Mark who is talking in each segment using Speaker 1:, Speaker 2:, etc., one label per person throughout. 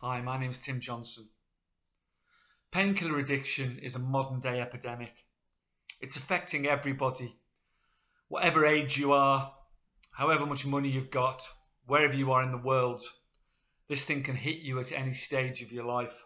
Speaker 1: Hi, my name is Tim Johnson. Painkiller addiction is a modern day epidemic. It's affecting everybody, whatever age you are, however much money you've got, wherever you are in the world. This thing can hit you at any stage of your life.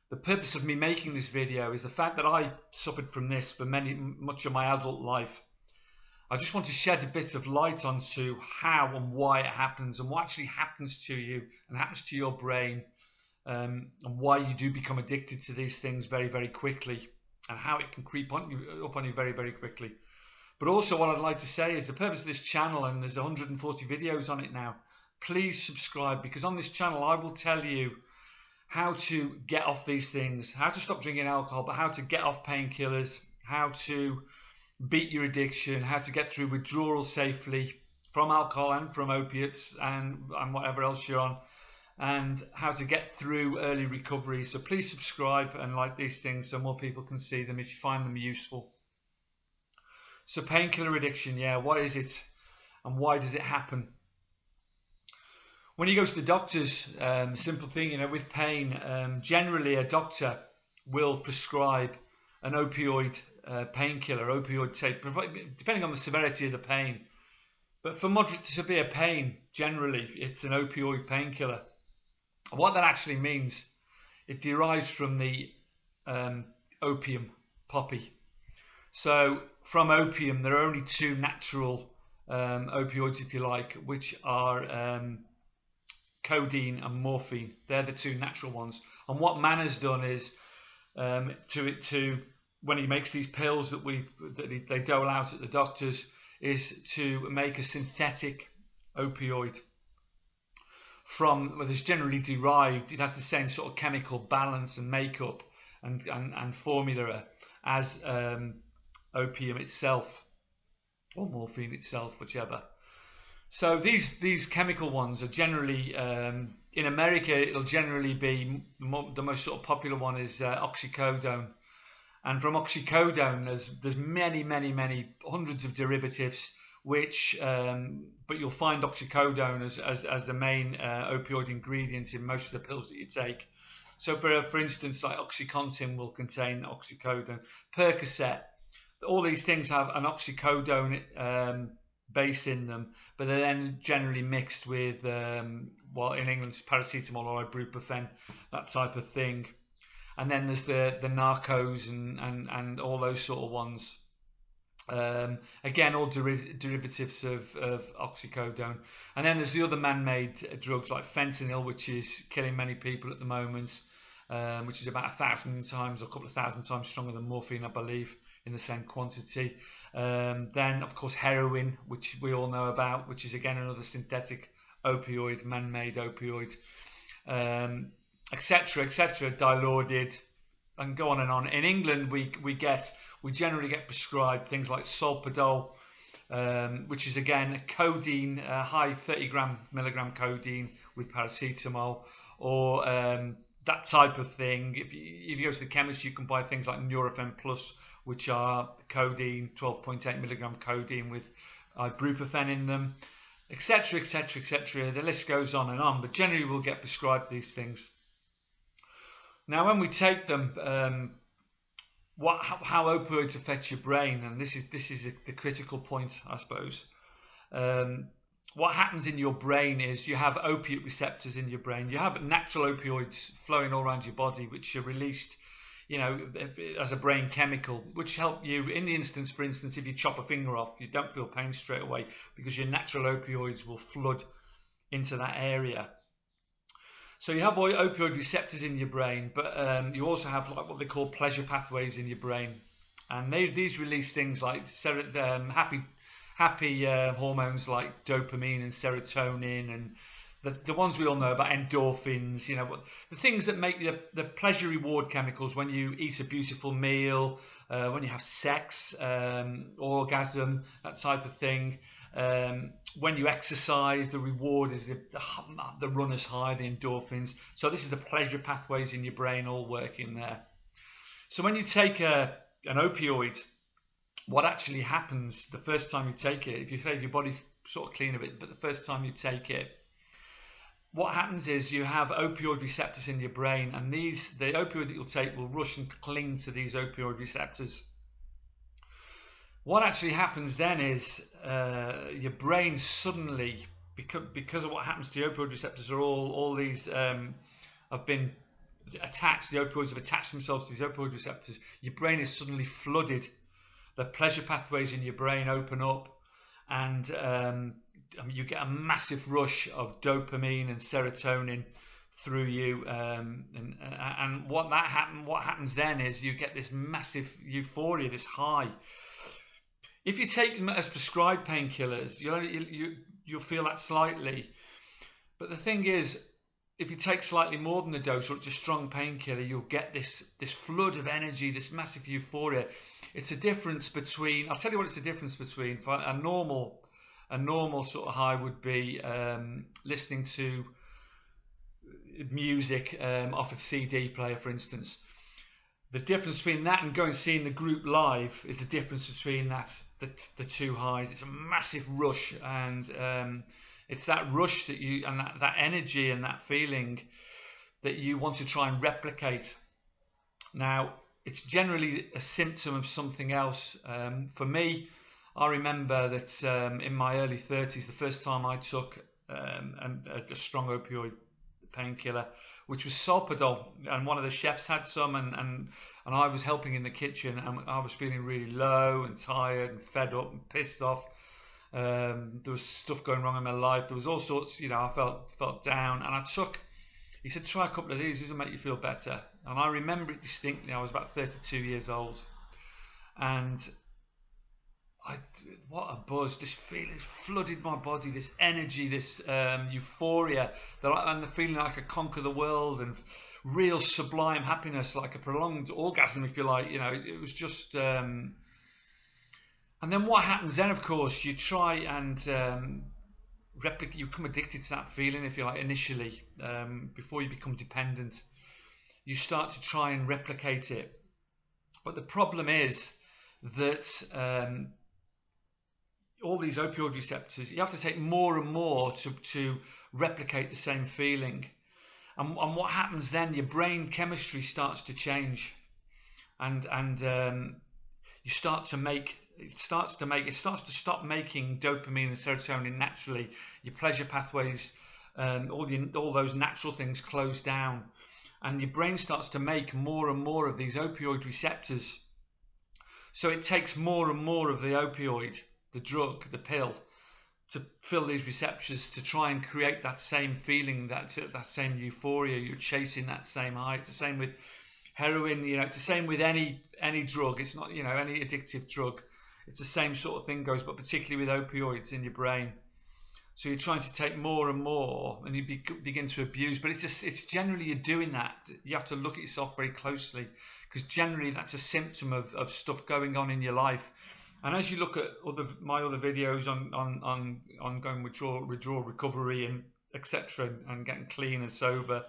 Speaker 1: The purpose of me making this video is the fact that I suffered from this for much of my adult life. I just want to shed a bit of light onto how and why it happens and what actually happens to you and happens to your brain, and why you do become addicted to these things very, very quickly, and how it can creep up on you very, very quickly. But also what I'd like to say is the purpose of this channel, and there's 140 videos on it now, please subscribe, because on this channel I will tell you how to get off these things, how to stop drinking alcohol, but how to get off painkillers, how to beat your addiction, how to get through withdrawal safely from alcohol and from opiates and whatever else you're on, and how to get through early recovery. So please subscribe and like these things so more people can see them if you find them useful. So painkiller addiction, yeah, what is it and why does it happen? When you go to the doctors, simple thing, with pain, generally a doctor will prescribe an opioid painkiller, opioid tape, depending on the severity of the pain. But for moderate to severe pain, generally it's an opioid painkiller. What that actually means, it derives from the opium poppy. So from opium, there are only two natural opioids, if you like, which are codeine and morphine. They're the two natural ones. And what man has done is when he makes these pills that they dole out at the doctors, is to make a synthetic opioid from, well, it's generally derived, it has the same sort of chemical balance and makeup and formula as opium itself, or morphine itself, whichever. So these chemical ones are generally, in America it'll generally be, the most sort of popular one is oxycodone. And from oxycodone, there's many hundreds of derivatives, which but you'll find oxycodone as the main opioid ingredient in most of the pills that you take. So for instance, like OxyContin will contain oxycodone, Percocet, all these things have an oxycodone base in them, but they're then generally mixed with well, in England it's paracetamol or ibuprofen, that type of thing. And then there's the narcos and all those sort of ones. Again, all derivatives of oxycodone. And then there's the other man-made drugs like fentanyl, which is killing many people at the moment, which is about 1,000 times or a couple of thousand times stronger than morphine, I believe, in the same quantity. Then, of course, heroin, which we all know about, which is again another synthetic opioid, man-made opioid. Etc., etc., dilaudid, and go on and on. In England, we generally get prescribed things like solpadol, which is again codeine, high 30 milligram codeine with paracetamol, or that type of thing. If you go to the chemist, you can buy things like Nurofen Plus, which are codeine, 12.8 milligram codeine with ibuprofen in them, etc., etc., etc. The list goes on and on, but generally we'll get prescribed these things. Now, when we take them, how opioids affect your brain, and this is the critical point, I suppose. What happens in your brain is you have opiate receptors in your brain. You have natural opioids flowing all around your body, which are released, as a brain chemical, which help you in the instance, for instance, if you chop a finger off, you don't feel pain straight away because your natural opioids will flood into that area. So you have opioid receptors in your brain, but you also have like what they call pleasure pathways in your brain, and these release things like happy hormones like dopamine and serotonin, and the ones we all know about, endorphins. The things that make the pleasure reward chemicals when you eat a beautiful meal, when you have sex, orgasm, that type of thing. When you exercise, the reward is the runner's high, the endorphins. So this is the pleasure pathways in your brain all working there. So when you take an opioid, what actually happens the first time you take it, if your body's sort of clean of it, but the first time you take it, what happens is you have opioid receptors in your brain, and the opioid that you'll take will rush and cling to these opioid receptors. What actually happens then is your brain suddenly, because of what happens to the opioid receptors, are all these have been attached. The opioids have attached themselves to these opioid receptors. Your brain is suddenly flooded. The pleasure pathways in your brain open up, and you get a massive rush of dopamine and serotonin through you, and what happens then is you get this massive euphoria, this high. If you take them as prescribed painkillers, you'll feel that slightly, but the thing is, if you take slightly more than the dose, or it's a strong painkiller, you'll get this flood of energy, this massive euphoria. It's a difference between, I'll tell you what it's the difference between. A normal sort of high would be listening to music off a CD player, for instance. The difference between that and going and seeing the group live is the difference between the two highs. It's a massive rush, and it's that rush that you, and that energy and that feeling that you want to try and replicate. Now, it's generally a symptom of something else. For me, I remember that in my early 30s, the first time I took a strong opioid painkiller, which was Solpadol, and one of the chefs had some, and I was helping in the kitchen, and I was feeling really low and tired and fed up and pissed off. There was stuff going wrong in my life. There was all sorts, I felt down, and he said, try a couple of these will make you feel better. And I remember it distinctly. I was about 32 years old, and what a buzz, this feeling flooded my body, this energy, this euphoria, and the feeling like I could conquer the world, and real sublime happiness, like a prolonged orgasm, if you like. It was just and then what happens then, of course, you try and replicate. You become addicted to that feeling, if you like, initially, before you become dependent. You start to try and replicate it, but the problem is that all these opioid receptors, you have to take more and more to replicate the same feeling. And what happens then, your brain chemistry starts to change, and you start to stop making dopamine and serotonin naturally. Your pleasure pathways, all those natural things close down, and your brain starts to make more and more of these opioid receptors. So it takes more and more of the opioid, the drug, the pill, to fill these receptors, to try and create that same feeling, that same euphoria. You're chasing that same high. It's the same with heroin. It's the same with any drug. It's not, any addictive drug. It's the same sort of thing goes, but particularly with opioids in your brain. So you're trying to take more and more, and you begin to abuse. But it's generally you're doing that. You have to look at yourself very closely, because generally that's a symptom of stuff going on in your life. And as you look at my other videos on going withdrawal, recovery, and etc., and getting clean and sober,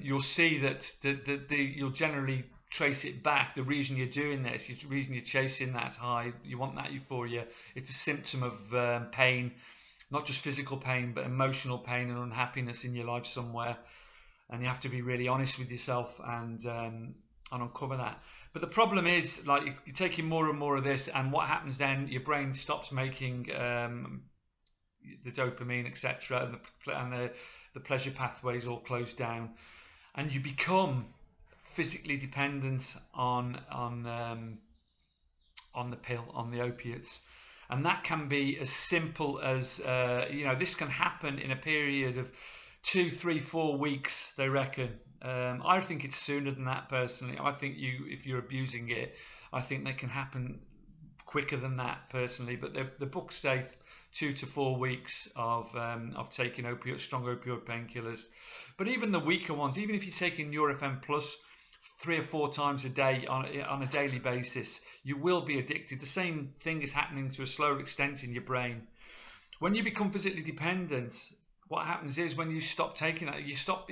Speaker 1: you'll see that you'll generally trace it back. The reason you're doing this, the reason you're chasing that high, you want that euphoria, it's a symptom of pain, not just physical pain, but emotional pain and unhappiness in your life somewhere. And you have to be really honest with yourself and uncover that. But the problem is, like, if you're taking more and more of this, and what happens then, your brain stops making the dopamine, etc., and the pleasure pathways all close down, and you become physically dependent on the pill, on the opiates. And that can be as simple as this can happen in a period of 2, 3, 4 weeks, they reckon. I think it's sooner than that, personally. I think if you're abusing it, I think they can happen quicker than that, personally. But the books say 2 to 4 weeks of taking strong opioid painkillers. But even the weaker ones, even if you're taking Nurofen Plus 3 or 4 times a day on a daily basis, you will be addicted. The same thing is happening to a slower extent in your brain. When you become physically dependent, what happens is, when you stop taking that, you stop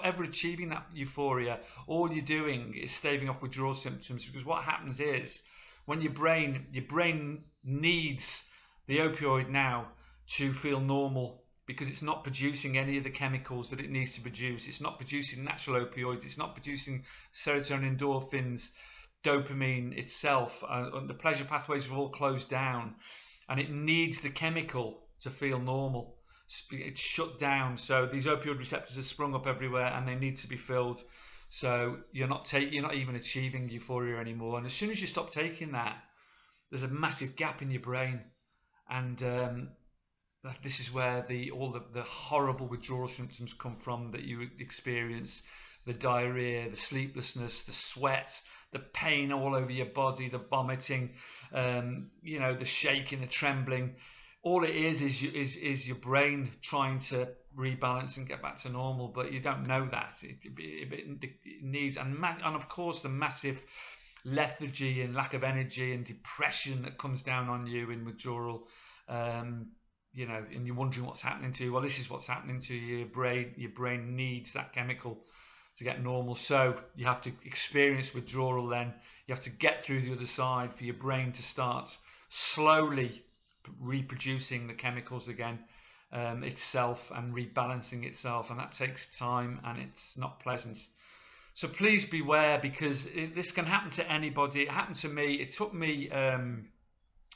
Speaker 1: ever achieving that euphoria. All you're doing is staving off withdrawal symptoms, because what happens is, when your brain needs the opioid now to feel normal, because it's not producing any of the chemicals that it needs to produce. It's not producing natural opioids. It's not producing serotonin, endorphins, dopamine itself. The pleasure pathways are all closed down, and it needs the chemical to feel normal. It's shut down. So these opioid receptors are sprung up everywhere, and they need to be filled. So you're not even achieving euphoria anymore. And as soon as you stop taking that, there's a massive gap in your brain, and this is where all the horrible withdrawal symptoms come from that you experience: the diarrhea, the sleeplessness, the sweat, the pain all over your body, the vomiting, the shaking, the trembling. All it is your brain trying to rebalance and get back to normal, but you don't know that. It needs, and of course the massive lethargy and lack of energy and depression that comes down on you in withdrawal. And you're wondering what's happening to you. Well, this is what's happening to you. Your brain needs that chemical to get normal. So you have to experience withdrawal then. You have to get through the other side for your brain to start slowly reproducing the chemicals again itself and rebalancing itself. And that takes time, and it's not pleasant. So please beware, because this can happen to anybody. It happened to me. It took me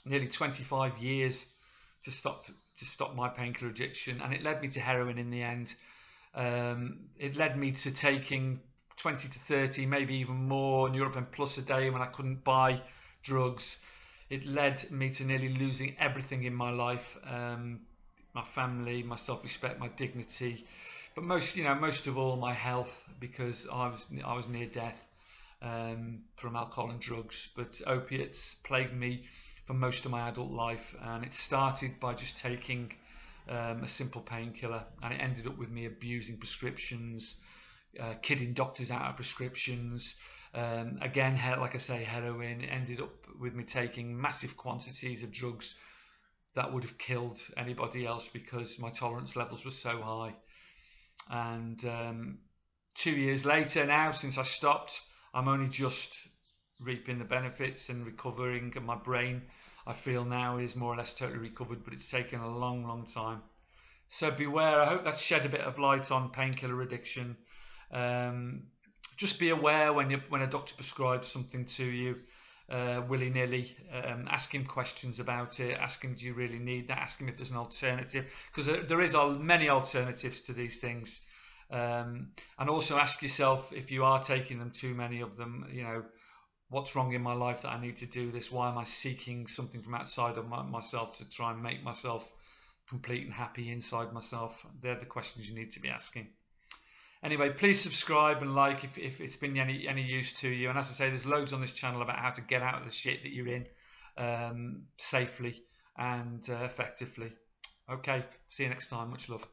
Speaker 1: nearly 25 years to stop my painkiller addiction, and it led me to heroin in the end. It led me to taking 20 to 30, maybe even more Nurofen Plus a day when I couldn't buy drugs. It led me to nearly losing everything in my life, my family, my self-respect, my dignity, but most of all my health, because I was near death from alcohol and drugs. But opiates plagued me for most of my adult life, and it started by just taking a simple painkiller, and it ended up with me abusing prescriptions, kidding doctors out of prescriptions. Again, like I say, heroin. It ended up with me taking massive quantities of drugs that would have killed anybody else, because my tolerance levels were so high. And 2 years later now, since I stopped, I'm only just reaping the benefits and recovering, and my brain, I feel now, is more or less totally recovered, but it's taken a long time. So beware. I hope that's shed a bit of light on painkiller addiction. Just be aware when a doctor prescribes something to you willy-nilly. Ask him questions about it. Ask him, do you really need that? Ask him if there's an alternative, because there is many alternatives to these things. And also ask yourself, if you are taking them, too many of them, what's wrong in my life that I need to do this? Why am I seeking something from outside of myself to try and make myself complete and happy inside myself? They're the questions you need to be asking. Anyway, please subscribe and like if it's been any use to you. And as I say, there's loads on this channel about how to get out of the shit that you're in safely and effectively. Okay, see you next time. Much love.